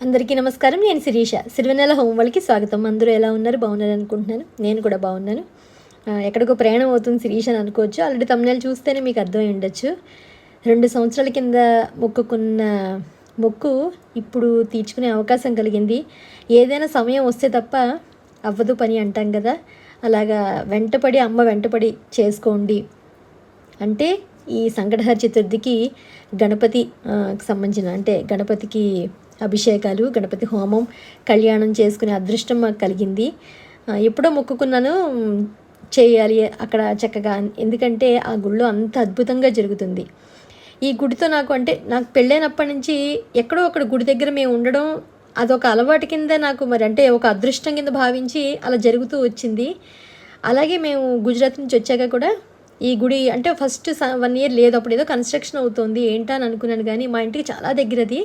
అందరికీ నమస్కారం. నేను శిరీష. సిరివెన్నెల హోమ్ వాళ్ళకి స్వాగతం. అందరూ ఎలా ఉన్నారు? బాగున్నారు అనుకుంటున్నాను. నేను కూడా బాగున్నాను. ఎక్కడికో ప్రయాణం అవుతుంది శిరీష అని అనుకోవచ్చు. ఆల్రెడీ తమ్ముళ్ళు చూస్తేనే మీకు అర్థమై ఉండొచ్చు. 2 సంవత్సరాల కింద మొక్కుకున్న మొక్కు ఇప్పుడు తీర్చుకునే అవకాశం కలిగింది. ఏదైనా సమయం వస్తే తప్ప అవ్వదు పని అంటాం కదా, అలాగా అమ్మ వెంటపడి చేసుకోండి అంటే ఈ సంకటహర చతుర్థికి గణపతి సంబంధించిన అంటే గణపతికి అభిషేకాలు, గణపతి హోమం, కళ్యాణం చేసుకునే అదృష్టం మాకు కలిగింది. ఎప్పుడో మొక్కుకున్నాను చేయాలి అక్కడ చక్కగా, ఎందుకంటే ఆ గుళ్ళో అంత అద్భుతంగా జరుగుతుంది. ఈ గుడితో నాకు పెళ్ళైనప్పటి నుంచి ఎక్కడో అక్కడ గుడి దగ్గర మేము ఉండడం అదొక అలవాటు కింద నాకు, మరి అంటే ఒక అదృష్టం కింద భావించి అలా జరుగుతూ వచ్చింది. అలాగే మేము గుజరాత్ నుంచి వచ్చాక కూడా ఈ గుడి అంటే ఫస్ట్ 1 ఇయర్ లేదు, అప్పుడు ఏదో కన్స్ట్రక్షన్ అవుతుంది ఏంటా అని అనుకున్నాను. కానీ మా ఇంటికి చాలా దగ్గరది.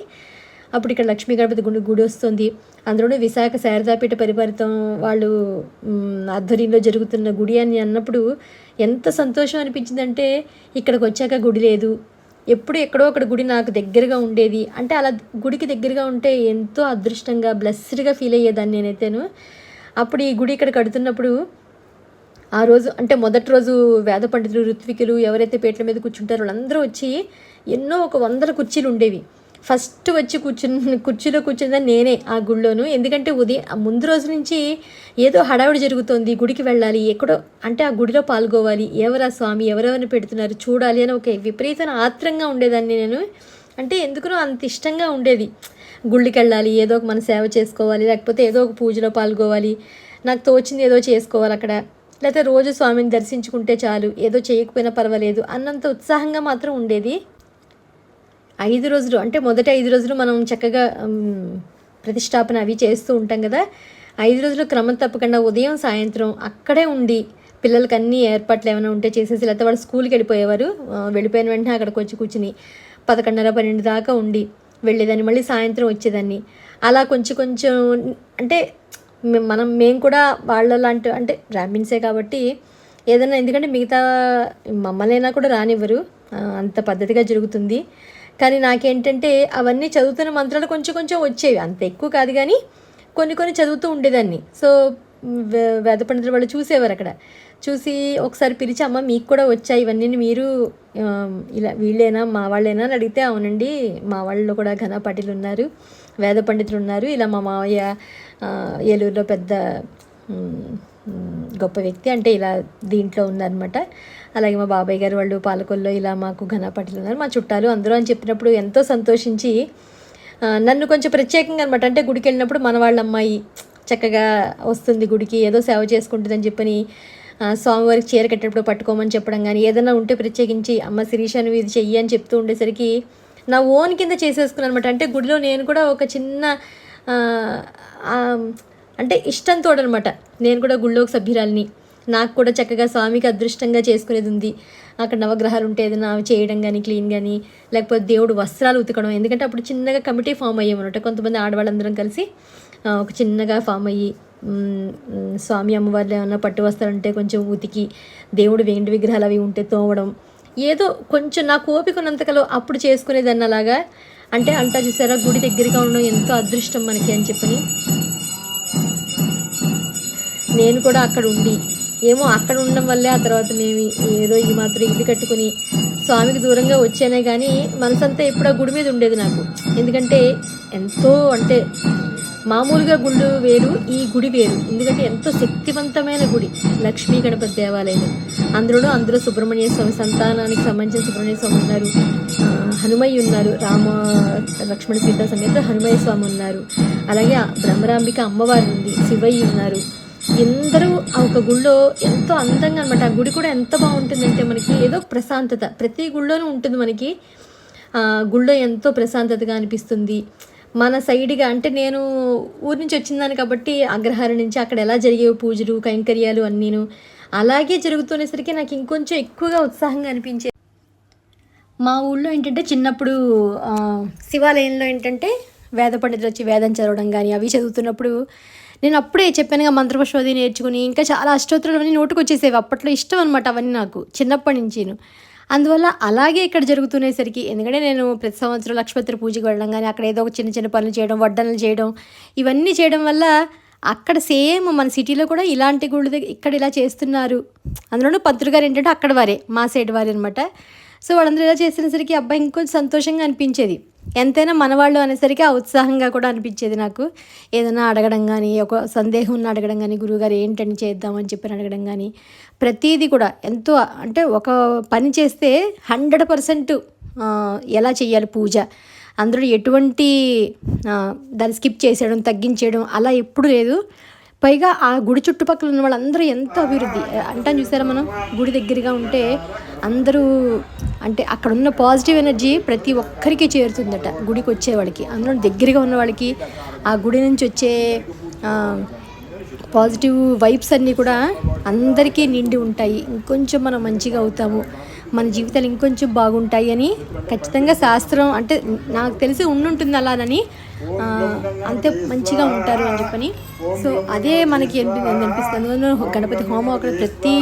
అప్పుడు ఇక్కడ లక్ష్మీ గణపతి గుడి వస్తుంది. అందులోనే విశాఖ శారదాపీఠ పరిపాలితం వాళ్ళు ఆధ్వర్యంలో జరుగుతున్న గుడి అని అన్నప్పుడు ఎంత సంతోషం అనిపించిందంటే, ఇక్కడికి వచ్చాక గుడి లేదు, ఎప్పుడు ఎక్కడో అక్కడ గుడి నాకు దగ్గరగా ఉండేది. అంటే అలా గుడికి దగ్గరగా ఉంటే ఎంతో అదృష్టంగా బ్లెస్డ్గా ఫీల్ అయ్యేదాన్ని నేనైతేను. అప్పుడు ఈ గుడి ఇక్కడ కడుతున్నప్పుడు ఆ రోజు అంటే మొదటి రోజు వేద పండితులు, ఋత్వికులు ఎవరైతే పీటల మీద కూర్చుంటారో వాళ్ళందరూ వచ్చి ఎన్నో ఒక 100 కుర్చీలు ఉండేవి. ఫస్ట్ వచ్చి కుర్చీలో కూర్చుందని నేనే ఆ గుళ్ళోను. ఎందుకంటే ముందు రోజు నుంచి ఏదో హడావిడి జరుగుతోంది, గుడికి వెళ్ళాలి, ఎక్కడో అంటే ఆ గుడిలో పాల్గొవాలి, ఎవరా స్వామి ఎవరెవరిని పెడుతున్నారు చూడాలి అని ఒక విపరీతమైన ఆత్రంగా ఉండేదాన్ని నేను. అంటే ఎందుకునో అంత ఇష్టంగా ఉండేది. గుళ్ళకి వెళ్ళాలి, ఏదో ఒక మన సేవ చేసుకోవాలి, లేకపోతే ఏదో ఒక పూజలో పాల్గొవాలి, నాకు తోచింది ఏదో చేసుకోవాలి అక్కడ, లేకపోతే రోజు స్వామిని దర్శించుకుంటే చాలు, ఏదో చేయకపోయినా పర్వాలేదు అన్నంత ఉత్సాహంగా మాత్రం ఉండేది. 5 రోజులు అంటే మొదటి 5 రోజులు మనం చక్కగా ప్రతిష్టాపన అవి చేస్తూ ఉంటాం కదా. 5 రోజులు క్రమం తప్పకుండా ఉదయం సాయంత్రం అక్కడే ఉండి పిల్లలకి అన్ని ఏర్పాట్లు ఏమైనా ఉంటే చేసేసి, లేకపోతే వాళ్ళు స్కూల్కి వెళ్ళిపోయేవారు, వెళ్ళిపోయిన వెంటనే అక్కడికి వచ్చి కూర్చుని 11:30, 12 దాకా ఉండి వెళ్ళేదాన్ని, మళ్ళీ సాయంత్రం వచ్చేదాన్ని. అలా కొంచెం అంటే మేము కూడా వాళ్ళలాంటి అంటే బ్రాహ్మిన్సే కాబట్టి ఏదైనా, ఎందుకంటే మిగతా మమ్మల్నైనా కూడా రానివ్వరు, అంత పద్ధతిగా జరుగుతుంది. కానీ నాకేంటంటే అవన్నీ చదువుతున్న మంత్రాలు కొంచెం వచ్చేవి, అంత ఎక్కువ కాదు కానీ కొన్ని చదువుతూ ఉండేదాన్ని. సో వేద పండితులు వాళ్ళు చూసేవారు, అక్కడ చూసి ఒకసారి పిలిచి, అమ్మ మీకు కూడా వచ్చాయి ఇవన్నీ, మీరు ఇలా వీళ్ళేనా మా వాళ్ళేనా అని అడిగితే, అవునండి మా వాళ్ళలో కూడా ఘనపాటిలు ఉన్నారు, వేద పండితులు ఉన్నారు, ఇలా మా మావయ్య ఏలూరులో పెద్ద గొప్ప వ్యక్తి అంటే ఇలా దీంట్లో ఉన్నారనమాట, అలాగే మా బాబాయ్ గారు వాళ్ళు పాలకొల్లో ఇలా మాకు ఘనపాటిలు ఉన్నారు, మా చుట్టాలు అందరూ అని చెప్పినప్పుడు ఎంతో సంతోషించి నన్ను కొంచెం ప్రత్యేకంగా అనమాట, అంటే గుడికి వెళ్ళినప్పుడు మన వాళ్ళ అమ్మాయి చక్కగా వస్తుంది గుడికి, ఏదో సేవ చేసుకుంటుందని చెప్పని స్వామివారికి చీర కట్టేటప్పుడు పట్టుకోమని చెప్పడం కానీ, ఏదైనా ఉంటే ప్రత్యేకించి అమ్మ శిరీష నువ్వు ఇది చెయ్యి అని చెప్తూ ఉండేసరికి నా ఓన్ కింద చేసేసుకున్నాను అనమాట. అంటే గుడిలో నేను కూడా ఒక చిన్న అంటే ఇష్టంతో అనమాట, నేను కూడా గుళ్ళో ఒక సభ్యురాలిని, నాకు కూడా చక్కగా స్వామికి అదృష్టంగా చేసుకునేది ఉంది. అక్కడ నవగ్రహాలు ఉంటే ఏదైనా చేయడం కానీ, క్లీన్ కానీ, లేకపోతే దేవుడు వస్త్రాలు ఉతకడం, ఎందుకంటే అప్పుడు చిన్నగా కమిటీ ఫామ్ అయ్యామన్నమాట, కొంతమంది ఆడవాళ్ళందరం కలిసి ఒక చిన్నగా ఫామ్ అయ్యి స్వామి అమ్మవార్లు ఏమన్నా పట్టు వస్త్రాలు ఉంటే కొంచెం ఉతికి, దేవుడు వెండి విగ్రహాలు అవి ఉంటే తోమడం, ఏదో కొంచెం నాకు ఓపిక ఉన్నంతకలో అప్పుడు చేసుకునేదాన్ని అలాగా. అంటే అంటా చూసారా, గుడి దగ్గరగా ఉండడం ఎంతో అదృష్టం మనకి అని చెప్పని నేను కూడా అక్కడ ఉండి, ఏమో అక్కడ ఉండడం వల్లే ఆ తర్వాత మేము ఏదో ఈ మాత్రం ఇల్లు కట్టుకుని స్వామికి దూరంగా వచ్చానే కానీ మనసంతా ఎప్పుడు ఆ గుడి మీద ఉండేది నాకు. ఎందుకంటే ఎంతో అంటే మామూలుగా గుళ్ళు వేరు, ఈ గుడి వేరు, ఎందుకంటే ఎంతో శక్తివంతమైన గుడి లక్ష్మీ గణపతి దేవాలయం. అందరూ సుబ్రహ్మణ్య స్వామి సంతానానికి సంబంధించిన సుబ్రహ్మణ్య స్వామి ఉన్నారు, హనుమయ్య ఉన్నారు, లక్ష్మణ సీత సమేత హనుమయ్య స్వామి ఉన్నారు, అలాగే బ్రహ్మరాంబిక అమ్మవారు ఉంది, శివయ్య ఉన్నారు. అందరూ ఆ ఒక గుళ్ళో ఎంతో అందంగా అనమాట. ఆ గుడి కూడా ఎంత బాగుంటుందంటే మనకి ఏదో ప్రశాంతత ప్రతి గుళ్ళోనూ ఉంటుంది మనకి. గుళ్ళో ఎంతో ప్రశాంతతగా అనిపిస్తుంది. మన సైడ్గా అంటే నేను ఊరి నుంచి వచ్చిందాన్ని కాబట్టి అగ్రహారం నుంచి అక్కడ ఎలా జరిగేవి పూజలు కైంకర్యాలు అన్నీను అలాగే జరుగుతునేసరికి నాకు ఇంకొంచెం ఎక్కువగా ఉత్సాహంగా అనిపించేది. మా ఊళ్ళో ఏంటంటే చిన్నప్పుడు శివాలయంలో ఏంటంటే వేద పండితులు వచ్చి వేదం చదవడం కానీ అవి చదువుతున్నప్పుడు నేను అప్పుడే చెప్పానుగా మంత్రపుష్పది నేర్చుకుని ఇంకా చాలా అష్టోత్తరాలు అవన్నీ నోటుకు వచ్చేసేవి. అప్పట్లో ఇష్టం అనమాట అవన్నీ నాకు చిన్నప్పటి నుంచి. అందువల్ల అలాగే ఇక్కడ జరుగుతునేసరికి, ఎందుకంటే నేను ప్రతి సంవత్సరం లక్షపత్రి పూజకి వెళ్ళడం కానీ, అక్కడ ఏదో ఒక చిన్న చిన్న పనులు చేయడం, వడ్డనలు చేయడం, ఇవన్నీ చేయడం వల్ల అక్కడ సేమ్ మన సిటీలో కూడా ఇలాంటి గుడి దగ్గర ఇక్కడ ఇలా చేస్తున్నారు. అందులోనూ పంతులు గారు ఏంటంటే అక్కడ వారే, మా సైడ్ వారే అనమాట. సో వాళ్ళందరూ ఇలా చేసేసరికి అబ్బాయి ఇంకొంచెం సంతోషంగా అనిపించేది. ఎంతైనా మనవాళ్ళు అనేసరికి ఆ ఉత్సాహంగా కూడా అనిపించేది నాకు. ఏదైనా అడగడం కానీ, ఒక సందేహం ఉన్న అడగడం కానీ, గురువుగారు ఏంటని చేద్దామని చెప్పి అడగడం కానీ, ప్రతీది కూడా ఎంతో, అంటే ఒక పని చేస్తే 100% ఎలా చేయాలి పూజ, అందులో ఎటువంటి దాన్ని స్కిప్ చేసేయడం, తగ్గించేయడం అలా ఎప్పుడు లేదు. పైగా ఆ గుడి చుట్టుపక్కల ఉన్న వాళ్ళందరూ ఎంతో అభివృద్ధి అంటాను చూసారా, మనం గుడి దగ్గరగా ఉంటే అందరూ, అంటే అక్కడ ఉన్న పాజిటివ్ ఎనర్జీ ప్రతి ఒక్కరికి చేరుతుందట గుడికి వచ్చేవాళ్ళకి. అందులో దగ్గరగా ఉన్న వాళ్ళకి ఆ గుడి నుంచి వచ్చే పాజిటివ్ వైబ్స్ అన్నీ కూడా అందరికీ నిండి ఉంటాయి. ఇంకొంచెం మనం మంచిగా అవుతాము, మన జీవితాలు ఇంకొంచెం బాగుంటాయి అని ఖచ్చితంగా శాస్త్రం, అంటే నాకు తెలిసి ఉండుంటుంది అలానని, అంతే మంచిగా ఉంటారు అని చెప్పని. సో అదే మనకి అనిపిస్తుంది. అందువల్ల గణపతి హోమం అక్కడ ప్రతి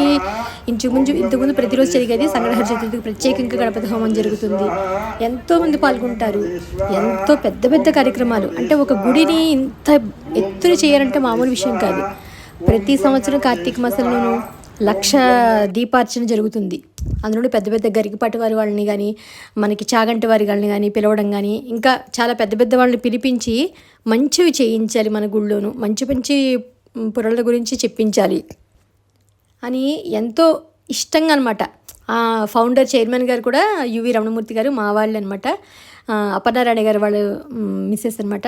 ఇంతకుముందు ప్రతిరోజు జరిగేది. సంగ్రహ చతుర్థికి ప్రత్యేకంగా గణపతి హోమం జరుగుతుంది. ఎంతోమంది పాల్గొంటారు, ఎంతో పెద్ద పెద్ద కార్యక్రమాలు. అంటే ఒక గుడిని ఇంత ఎత్తున చేయాలంటే మామూలు విషయం కాదు. ప్రతి సంవత్సరం కార్తీక మాసంలోనూ 1,00,000 దీపార్చన జరుగుతుంది. అందులో పెద్ద పెద్ద గరికపాటి వాళ్ళని కానీ, మనకి చాగంటి వారి వాళ్ళని కానీ పిలవడం కానీ, ఇంకా చాలా పెద్ద పెద్ద వాళ్ళని పిలిపించి మంచివి చేయించాలి మన గుళ్ళోను, మంచి మంచి పురాణాల గురించి చెప్పించాలి అని ఎంతో ఇష్టంగా అనమాట. ఫౌండర్ చైర్మన్ గారు కూడా యువి రమణమూర్తి గారు మా వాళ్ళు అనమాట. అపర్ణారాణి గారు వాళ్ళు మిస్సెస్ అనమాట.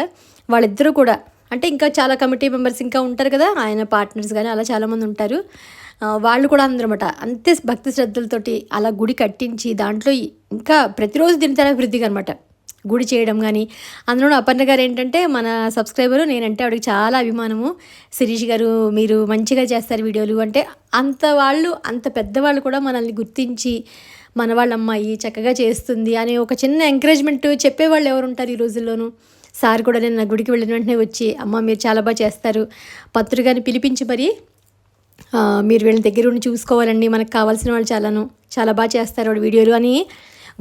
వాళ్ళిద్దరూ కూడా, అంటే ఇంకా చాలా కమిటీ మెంబర్స్ ఇంకా ఉంటారు కదా, ఆయన పార్ట్నర్స్ కానీ అలా చాలామంది ఉంటారు. వాళ్ళు కూడా అందరమాట అంతే భక్తి శ్రద్ధలతోటి అలా గుడి కట్టించి దాంట్లో ఇంకా ప్రతిరోజు దినతర అభివృద్ధిగా అనమాట గుడి చేయడం కానీ. అందులో అపర్ణ గారు ఏంటంటే మన సబ్స్క్రైబరు, నేనంటే ఆవిడకి చాలా అభిమానము. శిరీష్ గారు మీరు మంచిగా చేస్తారు వీడియోలు అంటే, అంత వాళ్ళు, అంత పెద్దవాళ్ళు కూడా మనల్ని గుర్తించి మన వాళ్ళ అమ్మాయి చక్కగా చేస్తుంది అనే ఒక చిన్న ఎంకరేజ్మెంట్ చెప్పేవాళ్ళు ఎవరు ఉంటారు ఈ రోజుల్లోనూ. సార్ కూడా నేను నా గుడికి వెళ్ళిన వెంటనే వచ్చి, అమ్మ మీరు చాలా బాగా చేస్తారు, పత్రులు గారిని పిలిపించి మరి మీరు వీళ్ళని దగ్గర ఉండి చూసుకోవాలండి, మనకు కావాల్సిన వాళ్ళు చాలా బాగా చేస్తారు వాడు వీడియోలు అని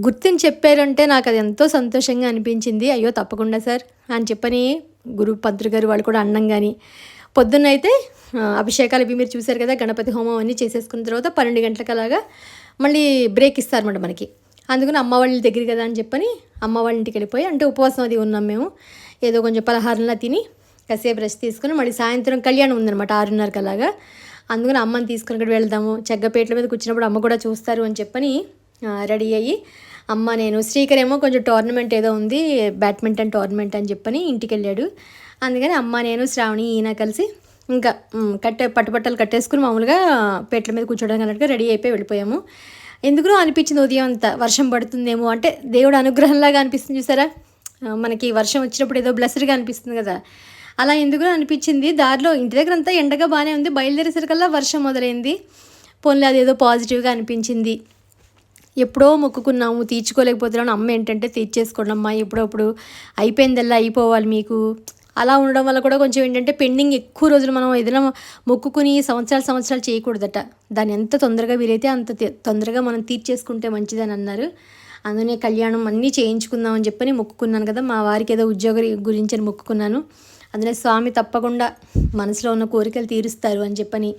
గుర్తించి చెప్పారంటే నాకు అది ఎంతో సంతోషంగా అనిపించింది. అయ్యో తప్పకుండా సార్ అని చెప్పని పంతులు గారు వాళ్ళు కూడా అన్నం కానీ. పొద్దున్న అయితే అభిషేకాలు ఇవి మీరు చూశారు కదా, గణపతి హోమం అన్నీ చేసేసుకున్న తర్వాత 12 గంటలకు అలాగా మళ్ళీ బ్రేక్ ఇస్తారన్నమాట మనకి. అందుకని అమ్మ వాళ్ళ దగ్గర కదా అని చెప్పని అమ్మ వాళ్ళ ఇంటికి వెళ్ళిపోయి, అంటే ఉపవాసం అది ఉన్నాం మేము, ఏదో కొంచెం పలహారంలా తిని కాసేపు రెస్ట్ తీసుకుని మళ్ళీ సాయంత్రం కళ్యాణం ఉందన్నమాట 6:30కి అలాగా. అందుకని అమ్మని తీసుకుని ఇక్కడ వెళ్దాము, చెగ్గపేట్ల మీద కూర్చున్నప్పుడు అమ్మ కూడా చూస్తారు అని చెప్పని రెడీ అయ్యి, అమ్మ నేను, శ్రీకర్ ఏమో కొంచెం టోర్నమెంట్ ఏదో ఉంది, బ్యాడ్మింటన్ టోర్నమెంట్ అని చెప్పని ఇంటికి వెళ్ళాడు. అందుకని అమ్మ నేను శ్రావణి ఈయన కలిసి ఇంకా పట్టుబట్టలు కట్టేసుకుని మామూలుగా పేట్ల మీద కూర్చోవడానికి అన్నట్టుగా రెడీ అయిపోయి వెళ్ళిపోయాము. ఎందుకునో అనిపించింది ఉదయం అంతా వర్షం పడుతుందేమో, అంటే దేవుడు అనుగ్రహంలాగా అనిపిస్తుంది చూసారా, మనకి వర్షం వచ్చినప్పుడు ఏదో బ్లెస్సర్గా అనిపిస్తుంది కదా, అలా ఎందుకునో అనిపించింది. దారిలో ఇంటి దగ్గర అంతా ఎండగా బాగానే ఉంది, బయలుదేరేసరికల్లా వర్షం మొదలైంది. పోన్లే అదేదో పాజిటివ్గా అనిపించింది. ఎప్పుడో మొక్కుకున్నాము తీర్చుకోలేకపోతున్నాను, అమ్మ ఏంటంటే తీర్చేసుకోండి అమ్మా, ఎప్పుడప్పుడు అయిపోయిందల్లా అయిపోవాలి మీకు, అలా ఉండడం వల్ల కూడా కొంచెం ఏంటంటే పెండింగ్ ఎక్కువ రోజులు మనం ఏదైనా మొక్కుకుని సంవత్సరాలు చేయకూడదట, దాన్ని ఎంత తొందరగా వీలైతే అంత తొందరగా మనం తీర్చేసుకుంటే మంచిదని అన్నారు. అందుకనే కళ్యాణం అన్నీ చేయించుకుందామని చెప్పని మొక్కుకున్నాను కదా, మా వారికి ఏదో ఉద్యోగ గురించి అని మొక్కుకున్నాను. అందులో స్వామి తప్పకుండా మనసులో ఉన్న కోరికలు తీరుస్తారు అని చెప్పని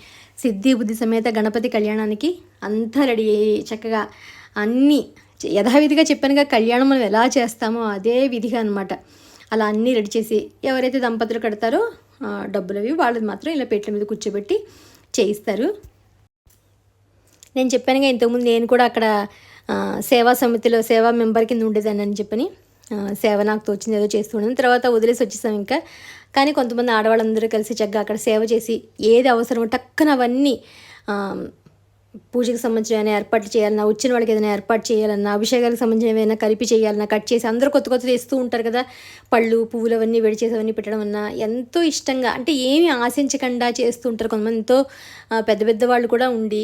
సిద్ధి బుద్ధి సమేత గణపతి కళ్యాణానికి అంతా రెడీ అయ్యి చక్కగా అన్నీ యథావిధిగా చెప్పానుగా, కళ్యాణం మనం ఎలా చేస్తామో అదే విధిగా అనమాట. అలా అన్నీ రెడీ చేసి ఎవరైతే దంపతులు కడతారో డబ్బులు అవి వాళ్ళది మాత్రం ఇలా పేట్ల మీద కూర్చోబెట్టి చేయిస్తారు. నేను చెప్పానుగా ఇంతకుముందు నేను కూడా అక్కడ సేవా సమితిలో సేవా మెంబర్ కింద ఉండేదాన్ని అని చెప్పని, సేవ నాకు తోచింది ఏదో చేస్తున్నాను. తర్వాత వదిలేసి వచ్చేసాం ఇంకా. కానీ కొంతమంది ఆడవాళ్ళందరూ కలిసి చక్కగా అక్కడ సేవ చేసి ఏది అవసరమో టక్కన అవన్నీ పూజకి సంబంధించిన ఏమైనా ఏర్పాట్లు చేయాలన్నా, వచ్చిన వాళ్ళకి ఏదైనా ఏర్పాటు చేయాలన్నా, అభిషేకాలకు సంబంధించిన ఏమైనా కలిపి చేయాలన్నా కట్ చేసి అందరూ కొత్త కొత్తది వేస్తూ ఉంటారు కదా, పళ్ళు పువ్వులు అవన్నీ వేడి చేసి అవన్నీ పెట్టడం అన్నా ఎంతో ఇష్టంగా, అంటే ఏమీ ఆశించకుండా చేస్తూ ఉంటారు కొంతమంది. ఎంతో పెద్ద పెద్ద వాళ్ళు కూడా ఉండి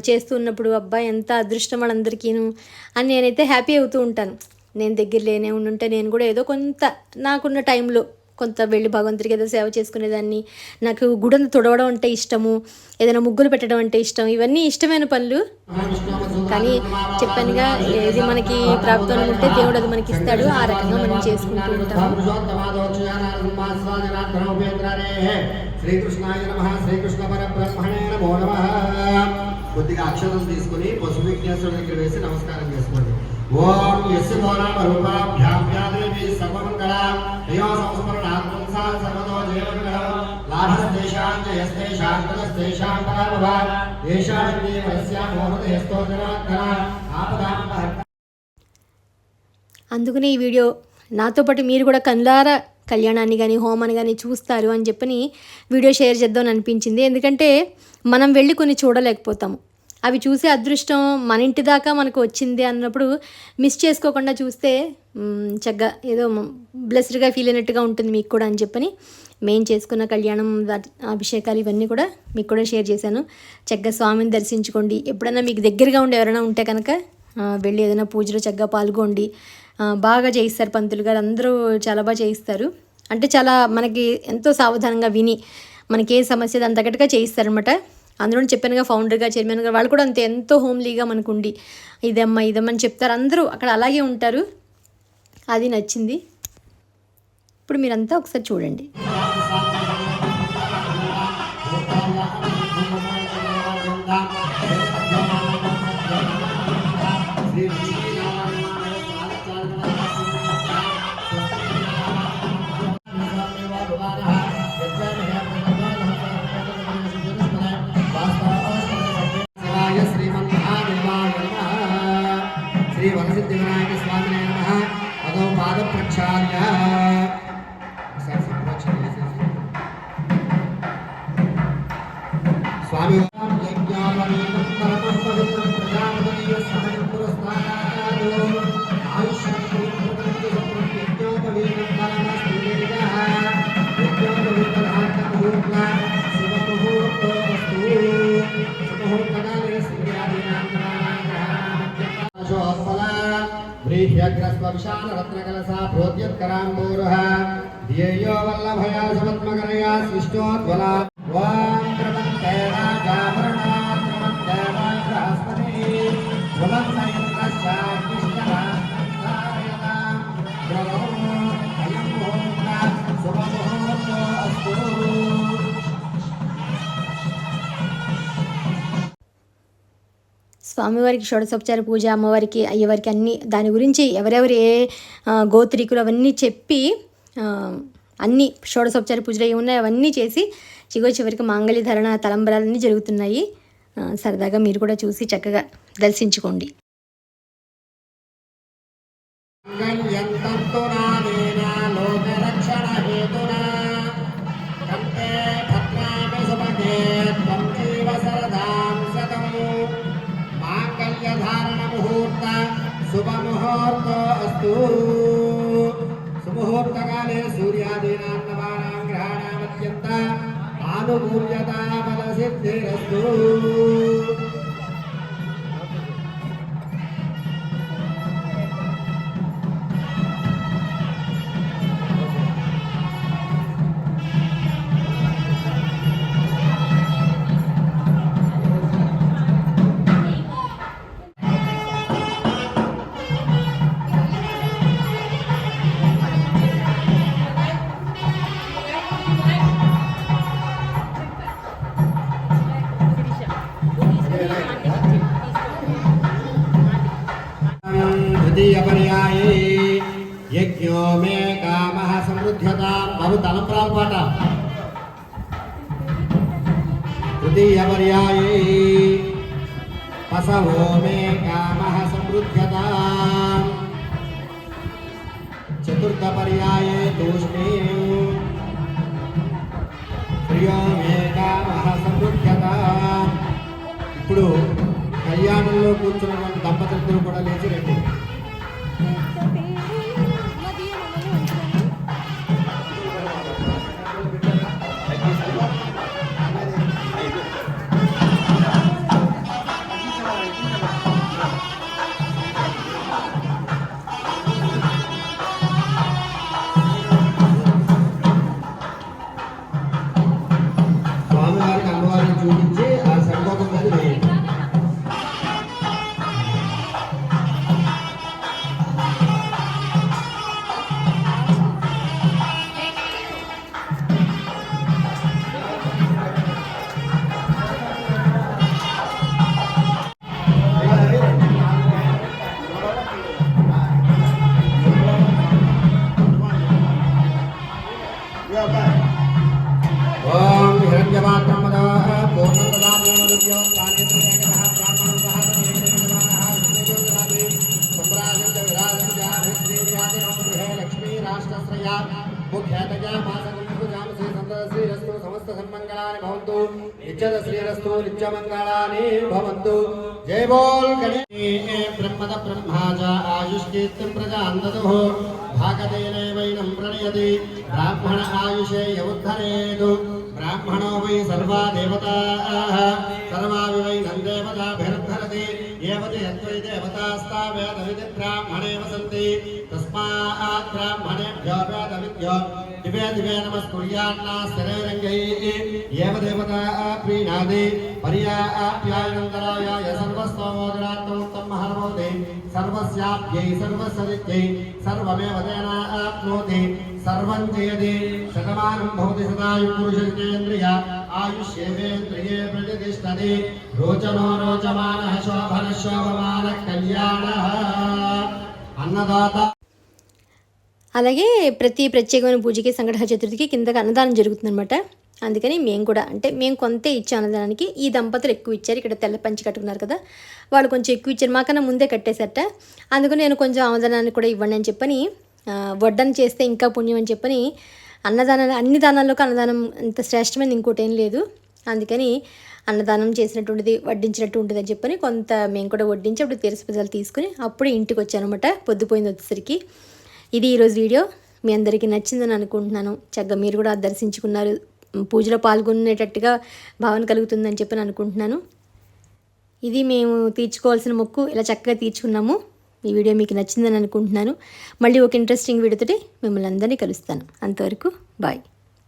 చేస్తూ ఉన్నప్పుడు అబ్బాయి ఎంత అదృష్టం వాళ్ళందరికీను అని నేనైతే హ్యాపీ అవుతూ ఉంటాను. నేను దగ్గర లేనే ఉండుంటే నేను కూడా ఏదో కొంత నాకున్న టైంలో కొంత వెళ్ళి భగవంతుడికి ఏదో సేవ చేసుకునేదాన్ని. నాకు గుడిని తుడవడం అంటే ఇష్టము, ఏదైనా ముగ్గులు పెట్టడం అంటే ఇష్టం. ఇవన్నీ ఇష్టమైన పనులు. కానీ చెప్పానుగా, ఏది మనకి ప్రాప్తం ఉంటే దేవుడు అది మనకి ఇస్తాడు. ఆ రకంగా మనం చేసుకుంటూ ఉంటాము. శ్రీకృష్ణాయ నమః. శ్రీకృష్ణ పరబ్రహ్మణే నమో నమః. కొద్దిగా అక్షరం తీసుకుని పశు విఘ్నేశ్వరుడి దగ్గర వేసి నమస్కారం చేసుకోండి. ఓం యస్య గోనామ రూపాభ్యాం దేవి సర్వమంగళ యో సంస్మరణాత్మసా సర్వదో జీవమంగళం లాభస్తేషాం జయస్తేషాం కులస్తేషాం పరాభవ దేశాం దేవస్య మోహదయస్తో జనార్దన ఆపదాం. అందుకని ఈ వీడియో నాతో పాటు మీరు కూడా కళ్ళారా కళ్యాణాన్ని కానీ హోమాన్ని కానీ చూస్తారు అని చెప్పని వీడియో షేర్ చేద్దామని అనిపించింది. ఎందుకంటే మనం వెళ్ళి కొన్ని చూడలేకపోతాము. అవి చూసే అదృష్టం మన ఇంటి దాకా మనకు వచ్చింది అన్నప్పుడు మిస్ చేసుకోకుండా చూస్తే చక్కగా ఏదో బ్లెస్డ్గా ఫీల్ అయినట్టుగా ఉంటుంది మీకు కూడా అని చెప్పని మేము చేసుకున్న కళ్యాణం అభిషేకాలు ఇవన్నీ కూడా మీకు కూడా షేర్ చేశాను. చక్కగా స్వామిని దర్శించుకోండి. ఎప్పుడైనా మీకు దగ్గరగా ఉండి ఎవరైనా ఉంటే కనుక వెళ్ళి ఏదైనా పూజలో చక్కగా పాల్గొండి. బాగా చేయిస్తారు పంతులు గారు, అందరూ చాలా బాగా చేయిస్తారు. అంటే చాలా మనకి ఎంతో సావధానంగా విని మనకి ఏ సమస్య దాని తగ్గట్టుగా చేయిస్తారనమాట. అందులో చెప్పానుగా ఫౌండర్గా చైర్మన్గా వాళ్ళు కూడా అంతే ఎంతో హోమ్లీగా మనకు ఉండి ఇదమ్మని చెప్తారు. అందరూ అక్కడ అలాగే ఉంటారు. అది నచ్చింది. ఇప్పుడు మీరంతా ఒకసారి చూడండి. శ్రీ వరసిద్ధి వినాయక స్వామి నమః. అదో పాద ప్రక్షాళ్య స్వామి व्रीह्यग्रस्पर्शानरत्नकलसा प्रोद्यत्कराम्बूरुः ध्येयो वल्लभया समत्मकरया सृष्टोद्वला वां प्रपन्ते राजाभरणात् प्रपन्ते बृहस्पतिः प्रपन्नयन्द्रश्चाग्निष्ठः कारयतां प्रभो अयं मुहूर्तः शुभमुहूर्तो अस्तु. స్వామివారికి షోడశోపచార పూజ, అమ్మవారికి అయ్యవారికి అన్నీ దాని గురించి ఎవరెవరు ఏ గోత్రికులు అవన్నీ చెప్పి అన్నీ షోడశోపచార పూజలు ఏమి ఉన్నాయో అవన్నీ చేసి చివరికి మాంగళ్య ధారణ తలంబరాలన్నీ జరుగుతున్నాయి. సరదాగా మీరు కూడా చూసి చక్కగా దర్శించుకోండి. శుభముహూర్తో అస్తు. సుముహూర్తకాలే సూర్యాదీనాం నవానాం గ్రహాణామత్యంత ఆనుకూల్యతా ఫలసిద్ధిరస్తు. द्वितीयपर्याये यज्ञो मे कामः समृद्ध्यतां. बाबू तलंपराल पाट. तृतीयपर्याये पशवो मे कामः समृद्ध्यतां. चतुर्थपर्याये तूष्णीं प्रियो मे कामः समृद्ध्यतां. ఇప్పుడు కళ్యాణంలో కూర్చున్నటువంటి దంపతులు కూడా లేచి రండి. समस्त सन्मंगलानि भवन्तु नित्यद श्रीरस्तु नित्यमंगलानि भवन्तु जय बोल गणेश ब्रह्मद ब्रह्मा च आयुष्कीर्तिं प्रजान्दतुः भागदेनैवैनं प्रणयति ब्राह्मण आयुषे यमुद्धरेतु ब्राह्मणो वै सर्वा देवताः सर्वापि वैनं देवताभिर्धरति एवति यद्वै देवतास्ता वेदविदि ब्राह्मणे वसन्ति तस्मात् ब्राह्मणेभ्यो वेदविद्यो दिवे दिवे नमस्कुर्यान्ना शरीरङ्गैः एव देवता प्रीणाति पर्याप्यायनन्दरायाय सर्वस्तोमोदरात्मोत्तम महर्भवति सर्वस्याप्यै सर्वसदित्यै सर्वमेव तेनाप्नोति सर्वं जयति शतमानं भवति सदायुः पुरुषेन्द्रिय आयुष्येवेन्द्रिये प्रतिष्ठति रोचनो रोचमानः शोभनः शोभमानः कल्याणः अन्नदाता. అలాగే ప్రతి ప్రత్యేకమైన పూజకి సంకటహర చతుర్థికి కిందకి అన్నదానం జరుగుతుందన్నమాట. అందుకని మేము కూడా అంటే మేము కొంతే ఇచ్చే అన్నదానానికి ఈ దంపతులు ఎక్కువ ఇచ్చారు. ఇక్కడ తెల్ల పంచి కట్టుకున్నారు కదా, వాళ్ళు కొంచెం ఎక్కువ ఇచ్చారు, మాకన్నా ముందే కట్టేసట. అందుకని నేను కొంచెం అన్నదానాన్ని కూడా ఇవ్వండి అని చెప్పని, వడ్డన చేస్తే ఇంకా పుణ్యం అని చెప్పని, అన్నదానాలు అన్ని దానాల్లోకి అన్నదానం అంత శ్రేష్టమైనది ఇంకోటి ఏం లేదు. అందుకని అన్నదానం చేసినటువంటిది వడ్డించినట్టు ఉంటుంది అని చెప్పని కొంత మేము కూడా వడ్డించి అప్పుడు తీరసపదాలు తీసుకుని అప్పుడే ఇంటికి వచ్చానమాట. పొద్దుపోయింది వచ్చేసరికి. ఇది ఈరోజు వీడియో. మీ అందరికీ నచ్చిందని అనుకుంటున్నాను. చక్కగా మీరు కూడా దర్శించుకున్నారు, పూజలో పాల్గొనేటట్టుగా భావన కలుగుతుందని చెప్పని అనుకుంటున్నాను. ఇది మేము తీర్చుకోవాల్సిన మొక్కు ఇలా చక్కగా తీర్చుకున్నాము. ఈ వీడియో మీకు నచ్చిందని అనుకుంటున్నాను. మళ్ళీ ఒక ఇంట్రెస్టింగ్ వీడియోతోటి మిమ్మల్ని అందరినీ కలుస్తాను. అంతవరకు బాయ్.